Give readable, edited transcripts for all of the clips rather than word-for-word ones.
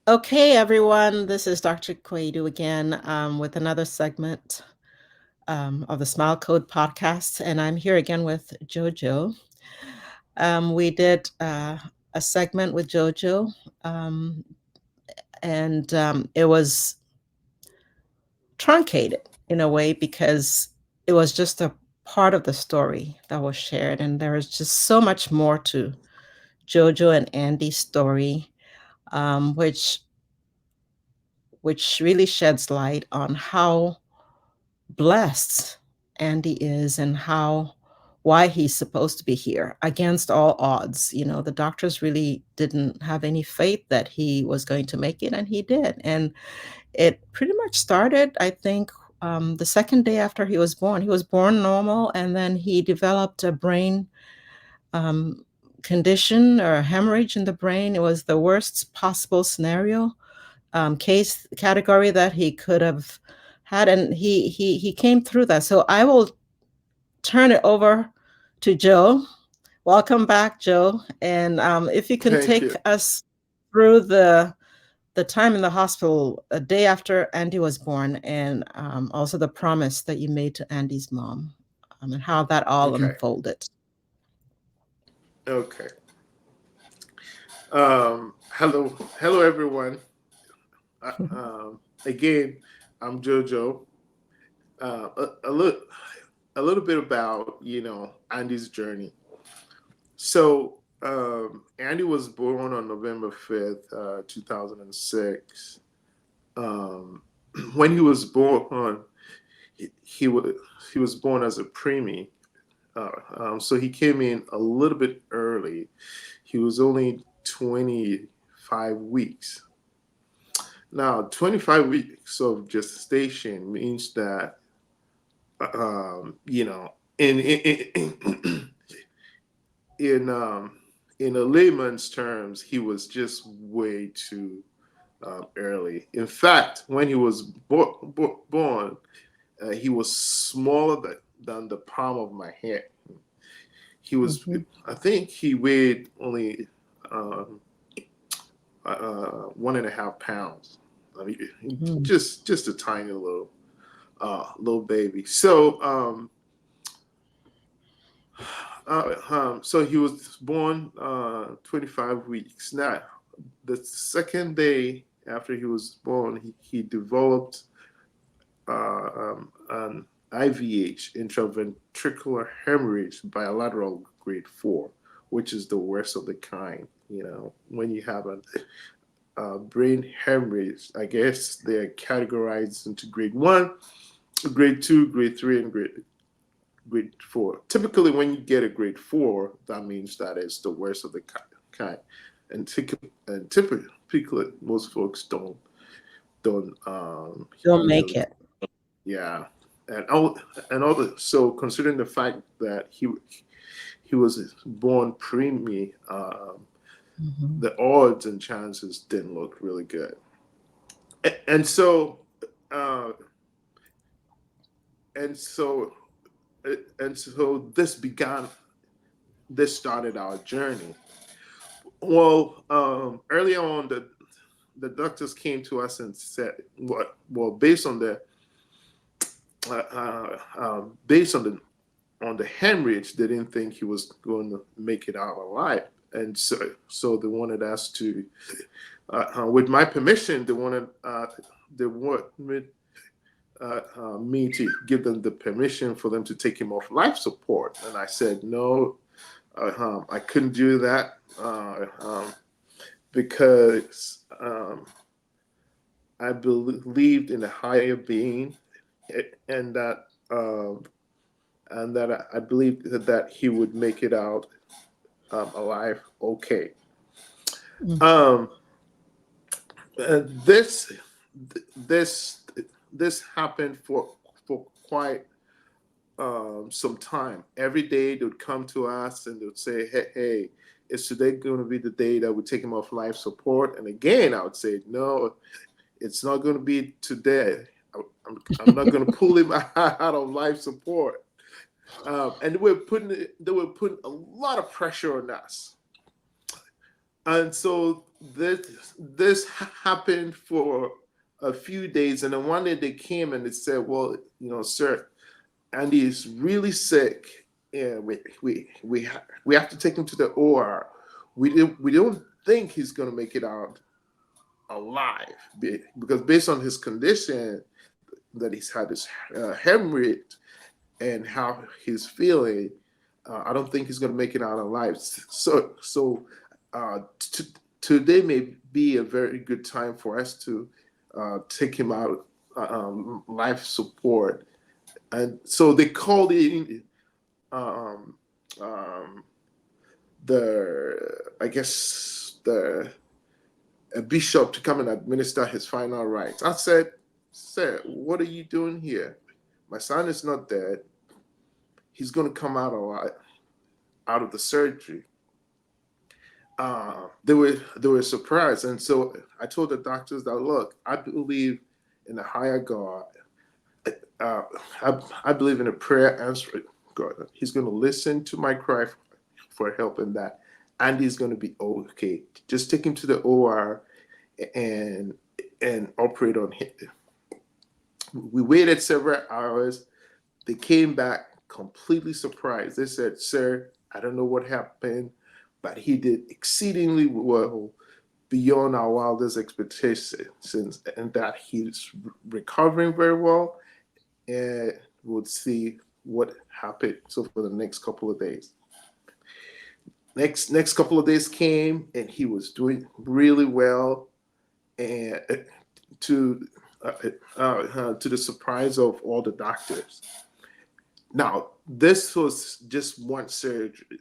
Okay, everyone, this is Dr. Kwaidu again with another segment of the Smile Code podcast, and I'm here again with JoeJoe. We did a segment with JoeJoe, um, and it was truncated in a way because it was just a part of the story that was shared, and there is just so much more to JoeJoe and Andy's story, um, which which really sheds light on how blessed Andy is and how why he's supposed to be here against all odds. You know, the doctors really didn't have any faith that he was going to make it, and he did. And it pretty much started, I think, the second day after he was born. He was born normal, and then he developed a brain um, condition or a hemorrhage in the brain. It was the worst possible scenario case category that he could have had, and he came through that. So I will turn it over to Joe. Welcome back, Joe, and if you can Thank take you. us through the time in the hospital a day after Andy was born, and also the promise that you made to Andy's mom, and how that all Okay. unfolded. Okay. Hello, everyone. Again, I'm JoJo. A little bit about Andy's journey. So Andy was born on November 5th, 2006. Um, when he was born, he was he was born as a preemie. So he came in a little bit early. He was only 25 weeks. Now, 25 weeks of gestation means that, you know, in in a layman's terms, he was just way too early. In fact, when he was born, he was smaller than the palm of my hand. He was, Mhm, I think, he weighed only um, 1.5 pounds. I mean, mhm, just a tiny little baby. So so he was born 25 weeks. Now, the second day after he was born, he developed an IVH, intraventricular hemorrhage, bilateral grade 4, which is the worst of the kind. When you have brain hemorrhage, I guess they're categorized into grade 1, grade 2, grade 3, and grade 4. Typically, when you get a grade 4, that means that it's the worst of the kind. And typically, most folks don't don't make really, it. yeah. And all the so considering the fact that he was born preemie, Mhm, the odds and chances didn't look really good. And so uh, and so and so this started our journey. Well, early on, the doctors came to us and said, "What? Well, based on the hemorrhage, they didn't think he was going to make it out alive, and so they wanted us to, with my permission, they wanted me to give them the permission for them to take him off life support, and I said no, I couldn't do that because I believed in a higher being, and that I believed that he would make it out alive. Okay. mhm, Um, this this this happened for quite some time. Every day they would come to us and they would say, "Hey, is today going to be the day that we take him off life support?" And again, I would say, "No, it's not going to be today. I'm not going to pull him out of life support." And they were putting a lot of pressure on us. And so this happened for a few days, and then one day they came and they said, "Well, sir, Andy is really sick, and we have to take him to the OR. We don't think he's going to make it out alive because based on his condition, that he's had this hemorrhage and how he's feeling, I don't think he's going to make it out alive. So today may be a very good time for us to take him out life support." And so they called in um, um, I guess the a bishop to come and administer his final rites. I said, "Sir, what are you doing here? My son is not dead. He's going to come out alive out of the surgery." They were surprised, and so I told the doctors that, "Look, I believe in a higher God. Uh, I believe in a prayer answering God. He's going to listen to my cry for help in that, and he's going to be okay. Just take him to the OR and operate on him." We waited several hours. They came back completely surprised. They said, "Sir, I don't know what happened, but he did exceedingly well beyond our wildest expectations, and that he's recovering very well, and we'll see what happens over the next couple of days." Next couple of days came, and he was doing really well, and to to the surprise of all the doctors. Now, this was just one surgery.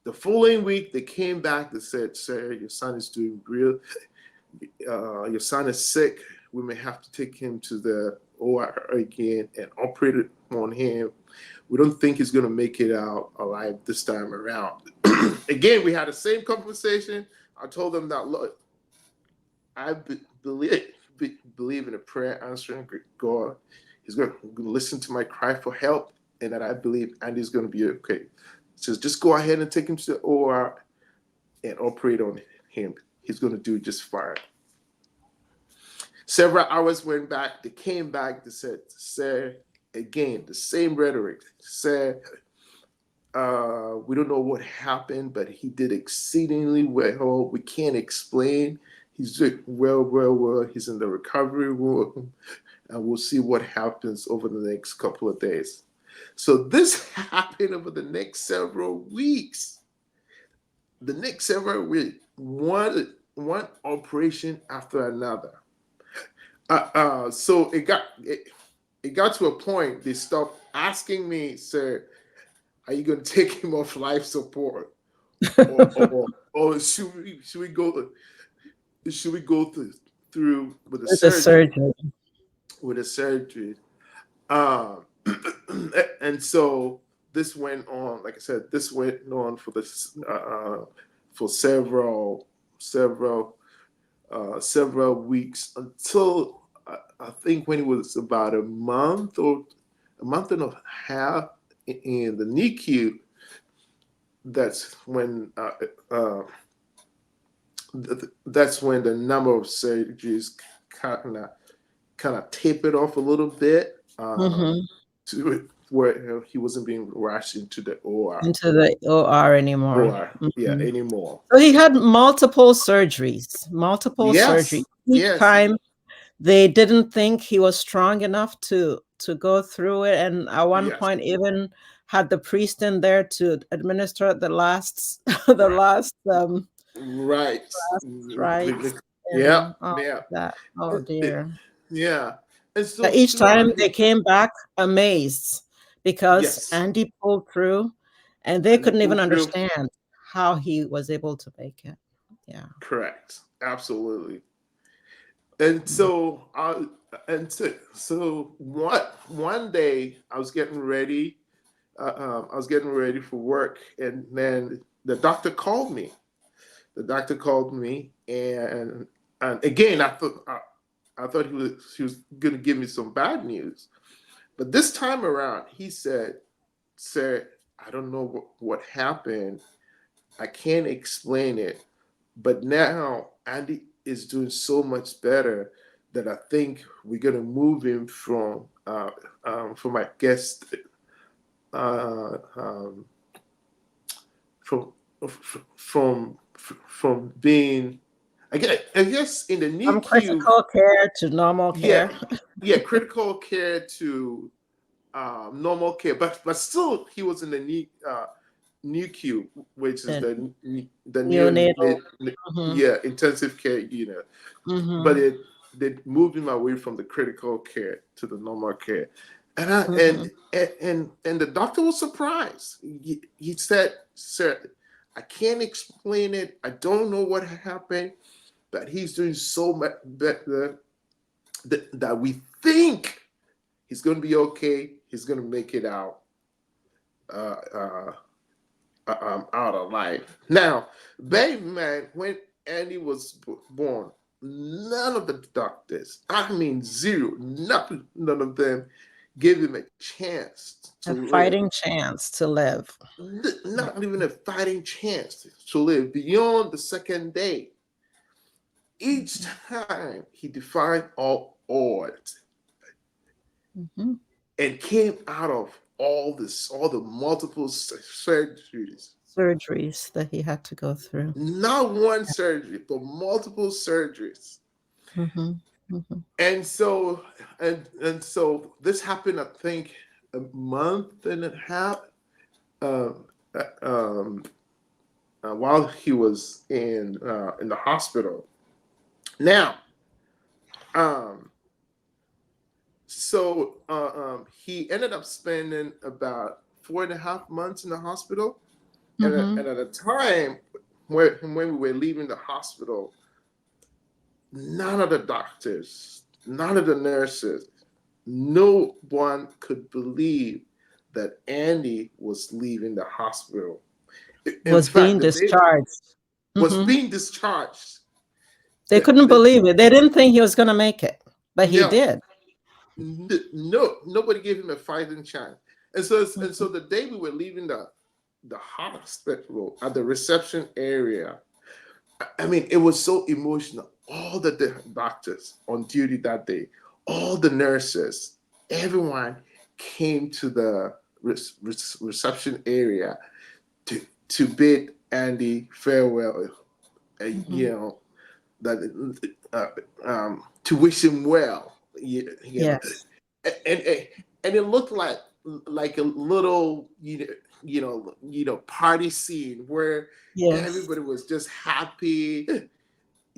The following week, they came back. They said, "Sir, your son is doing real. Your son is sick. We may have to take him to the OR again and operate on him. We don't think he's going to make it out alive this time around." Again, we had the same conversation. I told them that, "Look, I believe in a prayer answering God. He's going to listen to my cry for help, and that I believe Andy's going to be okay. So just go ahead and take him to the OR and operate on him. He's going to do just fine." Several hours went back. They came back. They said, "Sir, again, the same rhetoric. Sir, we don't know what happened, but he did exceedingly well. We can't explain. He's doing well, well, well. He's in the recovery room, and we'll see what happens over the next couple of days." So this happened over the next several weeks. The next several weeks, one operation after another. So it got to a point they stopped asking me, "Sir, are you going to take him off life support, or should we go through with the With the surgery?" surgery. With a surgery. Um, and so this went on. Like I said, this went on for several weeks until I think when it was about a month and a half in the NICU. That's when uh, that's when the number of surgeries kind of tapered off a little bit, Hmm. to where he wasn't being rushed into the OR. Into the OR anymore. Yeah, Hmm. anymore. So he had multiple surgeries, multiple surgeries. Yes, Each yes, time they didn't think he was strong enough to go through it, and at one yes. point even had the priest in there to administer the last the Right, last right. rites Yeah, and all yeah, of that. Oh dear. yeah. And But so each time throughout they his, came back amazed because yes, Andy pulled through, and they and he couldn't even pulled through. understand how he was able to make it. Yeah. Correct, absolutely. And Mm. so one day I was getting ready for work, and then the doctor called me. The doctor called me, and again, I thought he was going to give me some bad news, but this time around, he said, "Sir, I don't know what happened. I can't explain it, But now Andy is doing so much better that I think we're gonna move him from I guess uh, um, from from being I guess in the From NICU. critical care to normal Yeah, care. yeah, critical care to normal care, but still he was in the NICU, which is The the neonatal. Hmm. yeah, intensive care unit. But Hmm. they moved him away from the critical care to the normal care, and I Hmm. and the doctor was surprised. He said, "Sir, I can't explain it. I don't know what happened, but he's doing so much better that we think he's going to be okay. He's going to make it out." Uh, uh, out of life. Now, baby man, when Andy was born, none of the doctors, I mean zero, none of them gave him a chance to A live. fighting chance to live. Yeah. Not even a fighting chance to live beyond the second day. Each time he defied all odds Hmm. and came out of all the multiple surgeries. Surgeries that he had to go through. Not one surgery, but multiple surgeries. Hmm. Hmm. And so and so this happened, I think, a month and a half um, uh, um, while he was in the hospital. Now, um, he ended up spending about 4.5 months in the hospital, Hmm. and at a time when we were leaving the hospital, none of the doctors, none of the nurses, no one could believe that Andy was leaving the hospital. In Was fact, being the day discharged. was Hmm. being discharged. They The, couldn't the, believe it. They didn't think he was going to make it, but he no, did. no, nobody gave him a fighting chance. And so the day we were leaving the hospital at the reception area, I mean, it was so emotional. All the doctors on duty that day, all the nurses, everyone came to the reception area to bid Andy farewell. Hmm. You know that to wish him well. You know, Yes. and and it looked like a little party scene where Yes. everybody was just happy,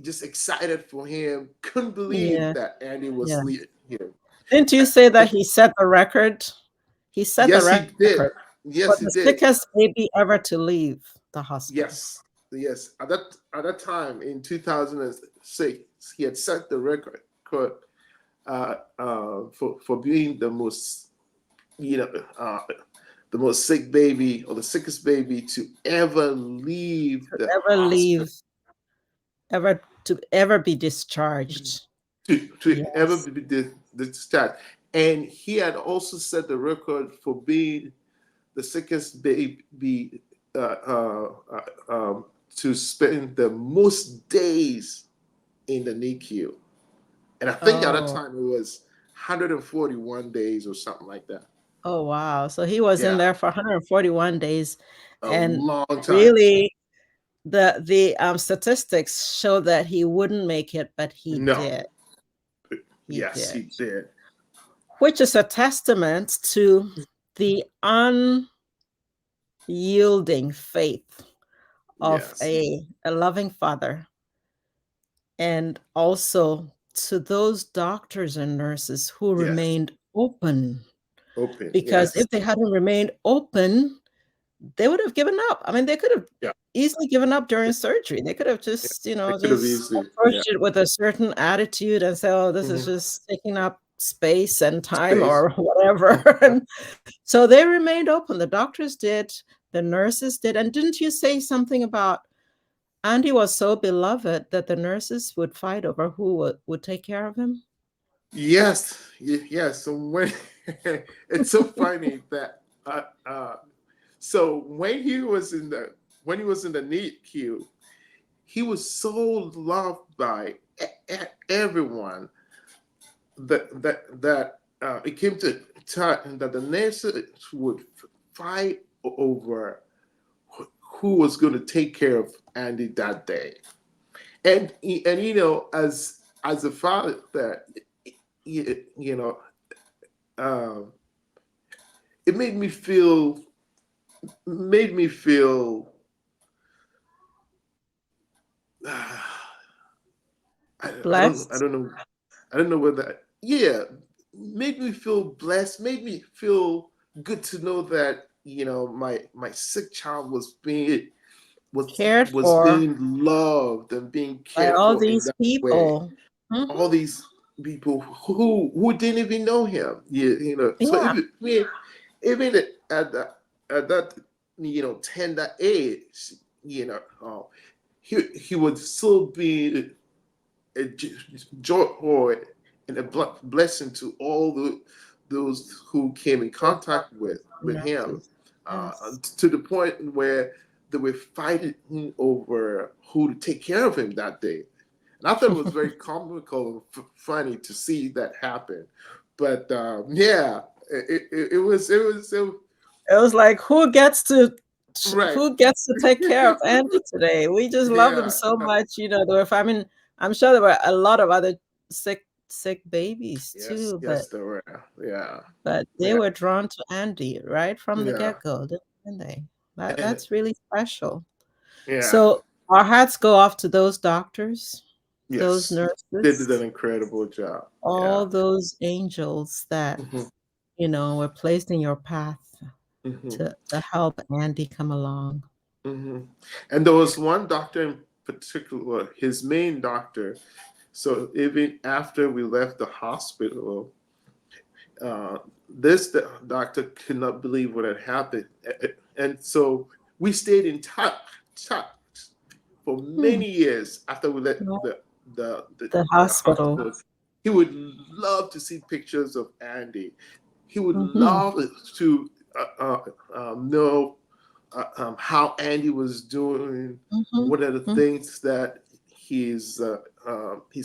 just excited for him. Couldn't believe Yeah. that Andy was Yeah. leaving him. Didn't you say that he set the record? He set the Yes, he record did. for Yes, he the did. sickest baby ever to leave the hospital. Yes, yes. At that time in 2006, he had set the record for being you know uh, the most sick baby or the sickest baby to ever leave To the ever hospital, leave, ever be discharged. to ever Yes. be discharged. And he had also set the record for being the sickest baby to spend the most days in the NICU. And I think at that Oh. time it was 141 days or something like that. Oh, wow. So he was in Yeah, there for 141 days, a and long time. really the statistics show that he wouldn't make it, but he No, did. He yes, did. he did. Which is a testament to the unyielding faith of Yes, a loving father, and also to those doctors and nurses who yes, remained open, open. because Yes, if they hadn't remained open, they would have given up. I mean, they could have yeah, easily given up during yeah, surgery. They could have yeah. just, They could have just easily, yeah. approached it with a certain attitude and say, "Oh, this is Hmm. just taking up space and time Space. or whatever." Yeah. And so they remained open. The doctors did, the nurses did. And didn't you say something about Andy was so beloved that the nurses would fight over who would take care of him? Yes, yes. So when it's so funny that so when he was in the NICU, he was so loved by everyone that it came to time that the nurses would fight over who was going to take care of Andy that day. And as a father, that you know, um, it made me feel I Blessed, don't know. I don't know whether, yeah, made me feel blessed, made me feel good to know that, my sick child cared was for being loved and being by cared all for in these that way. people. Hmm. All these people who didn't even know him. So Yeah, even at that tender age, he would still be a joy and a blessing to all those who came in the contact doctors and with him, nurses. Yes. to the point where they were fighting over who to take care of him that day. And I thought it was very comical and funny to see that happen. But yeah, it was It was like, right. who gets to take care of Andy today? We just love him Yeah. so much. There were, I mean, I'm sure there were a lot of other sick babies Yes. too, Yes, there were. Yeah. but they Yeah. were drawn to Andy right from the Yeah. get-go, didn't they? And That's really special. yeah. So our hats go off to those doctors, those Yes. They did an nurses, incredible job. Yeah. all those angels that, Hmm. were placed in your path Hmm. to help Andy come along. Hmm. And there was one doctor in particular, his main doctor. So even after we left the hospital, this doctor could not believe what had happened, and so we stayed in touch for Hmm. many years after we left Well, the the hospital. hospital. He would love to see pictures of Andy. He would Mhm, love to know how Andy was doing. mhm, What are the mm, things that he's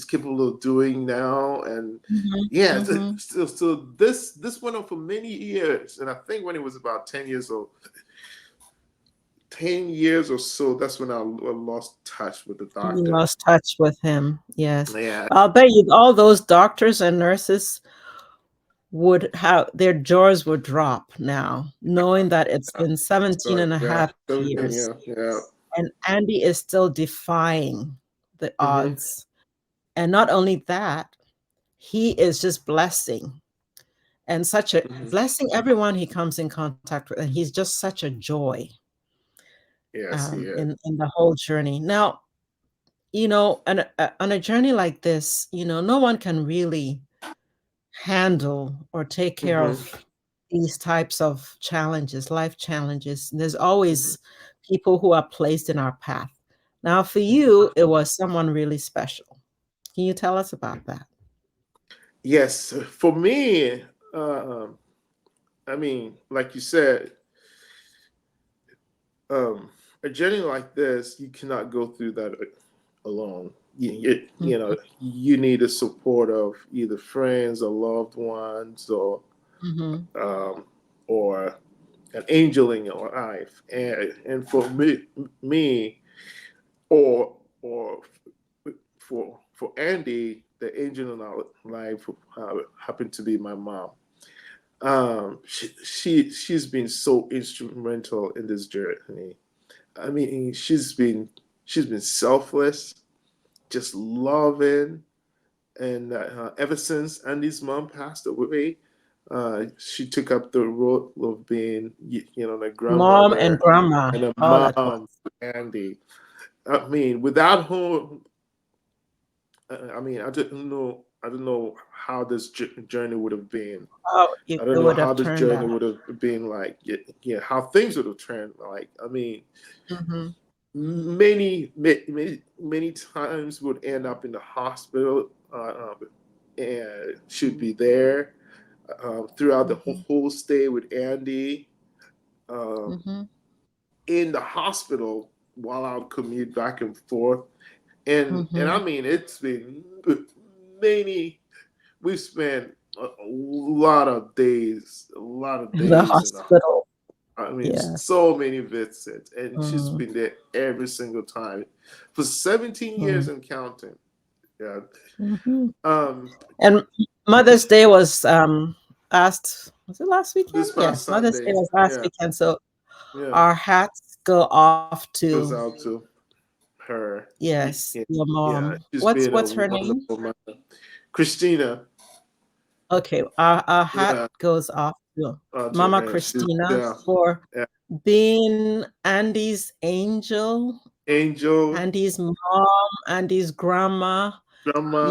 capable of doing now? And mhm, yeah, mhm. so this went on for many years, and I think when he was about 10 years or so, that's when I lost touch with the You doctor. lost touch with him, yes. Yeah, I'll bet you all those doctors and nurses would have their jaws would drop now, knowing that it's been 17 so and a yeah, half so, years, yeah, yeah. and Andy is still defying the Hmm. odds. And not only that, he is just blessing and Hmm. blessing everyone he comes in contact with, and he's just such a joy, Yes, he is. in the whole journey. Now, on a journey like this, no one can really handle or take care Hmm. of these types of challenges, life challenges. There's Hmm. always people who are placed in our path. Now, for you, it was someone really special. Can you tell us about that? Yes, for me, um, I mean, like you said, um, a journey like this, you cannot go through that alone. You need the support of either friends or loved ones, Mhm. um, or an angel in your life. And for me, or for Andy, the angel in our life happened to be my mom. She's been so instrumental in this journey. I mean, she's been selfless, just loving, and ever since Andy's mom passed away, she took up the role of being, the Mom and grandmother grandma and a all at mom once. to Andy. I mean, without her, I mean, I don't know how this journey would have been. How I it don't know would how have this turned journey out. would have been like. Yeah, how things would have turned like. I mean, Mhm, many times would end up in the hospital, and should be there throughout the mhm, whole stay with Andy. Um, mhm, in the hospital while I would commute back and forth. And I Mhm. mean, it's been many. We've spent a lot of days, a lot of In the days in the. hospital. I mean, Yeah. so many visits, and she's Mm, been there every single time for 17 years mm, and counting. Yeah. mhm. Um, And Mother's Day was it last this weekend? past Yes, Mother's Day Sunday, was last yeah, weekend. So yeah, our hats go off to, goes out to her. yes, Yeah, your yeah, mom. she's What's been a what's her name? wonderful mother. Christina, Okay, our hat yeah, goes off to to Mama her. She's Christina yeah, for yeah. being Andy's angel, Angel, Andy's mom, Andy's grandma, grandma,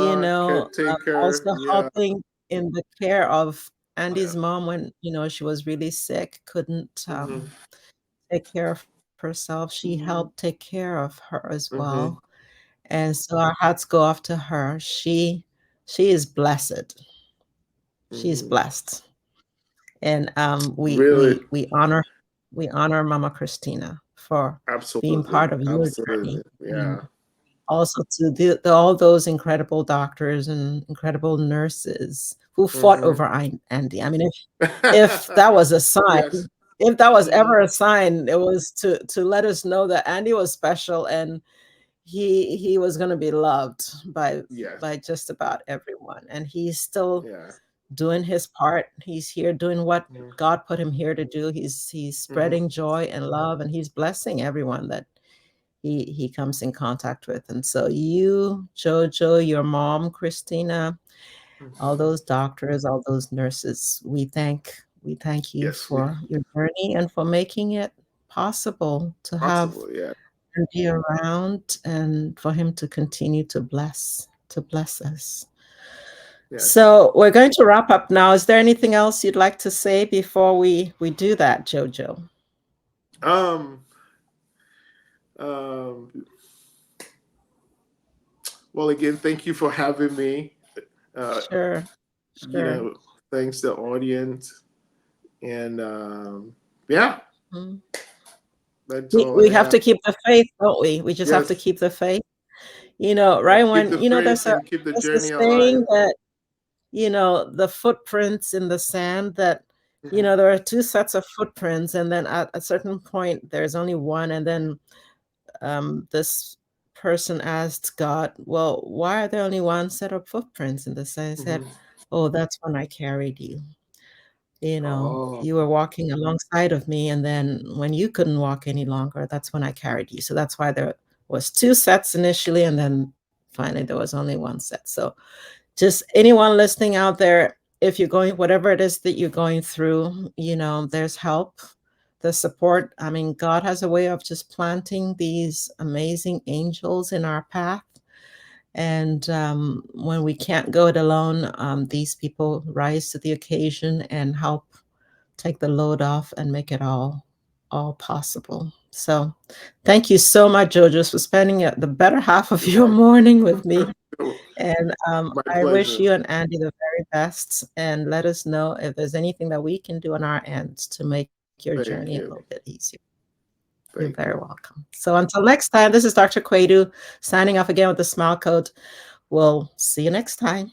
caretaker, also yeah. helping in the care of Yeah. Andy's mom when, she was really sick, couldn't, Mhm. take care of herself. She helped Mhm. take care of her as well, Mhm. and so our hearts go off to her. She is blessed. She's Mhm. blessed. And, we Really, we we honor we honor Mama Christina for being absolutely, part of your journey, absolutely, and yeah. also to all those incredible doctors and incredible nurses who fought Mhm. over Andy. I mean, if that was a Yes. sign, if that was Mhm. ever a sign, it was to let us know that Andy was special and he was going to be loved Yes. by just about everyone. And he's still Yeah. doing his part. He's here doing what Mhm. God put him here to do. He's Mhm. spreading joy and love, and he's blessing everyone that he comes in contact with. And so you, Jojo, your mom, Christina, all Mhm. those doctors, all those nurses, we thank you Yes. Yeah. for your journey and for making it possible to have Possible. Yeah. and be around and for him to continue to bless us. Yes. So we're going to wrap up now. Is there anything else you'd like to say before we do that, Jojo? Um. Um. Well, again, thank you for having me. Uh. Sure, You sure. know, thanks to the audience, and yeah, Mhm. that's We all I we have have. to keep the faith, don't we? We just have to Yes. keep the faith. Yeah. Right Keep when the faith and keep the there's a journey alive. saying that, the footprints in the sand that, Mhm. there are two sets of footprints, and then at a certain point there's only one, and then this person asked God, "Well, why are there only one set of footprints in the sand?" He said, Mhm. "Oh, that's when I carried you. Oh. You were walking alongside of me, and then when you couldn't walk any longer, that's when I carried you. So that's why there was two sets initially, and then finally there was only one set." So just anyone listening out there, if you're going, whatever it is that you're going through, there's help, the support. I mean, God has a way of just planting these amazing angels in our path. And when we can't go it alone, these people rise to the occasion and help take the load off and make it all possible. So thank you so much, Jojo, for spending the better half of You're your welcome. morning with me. And My I wish pleasure. you and Andy the very best. And let us know if there's anything that we can do on our end to make your journey a Thank little you. bit easier. You're very Thank you. welcome. So until next time, this is Dr. Quadu signing off again with the Smile Code. We'll see you next time.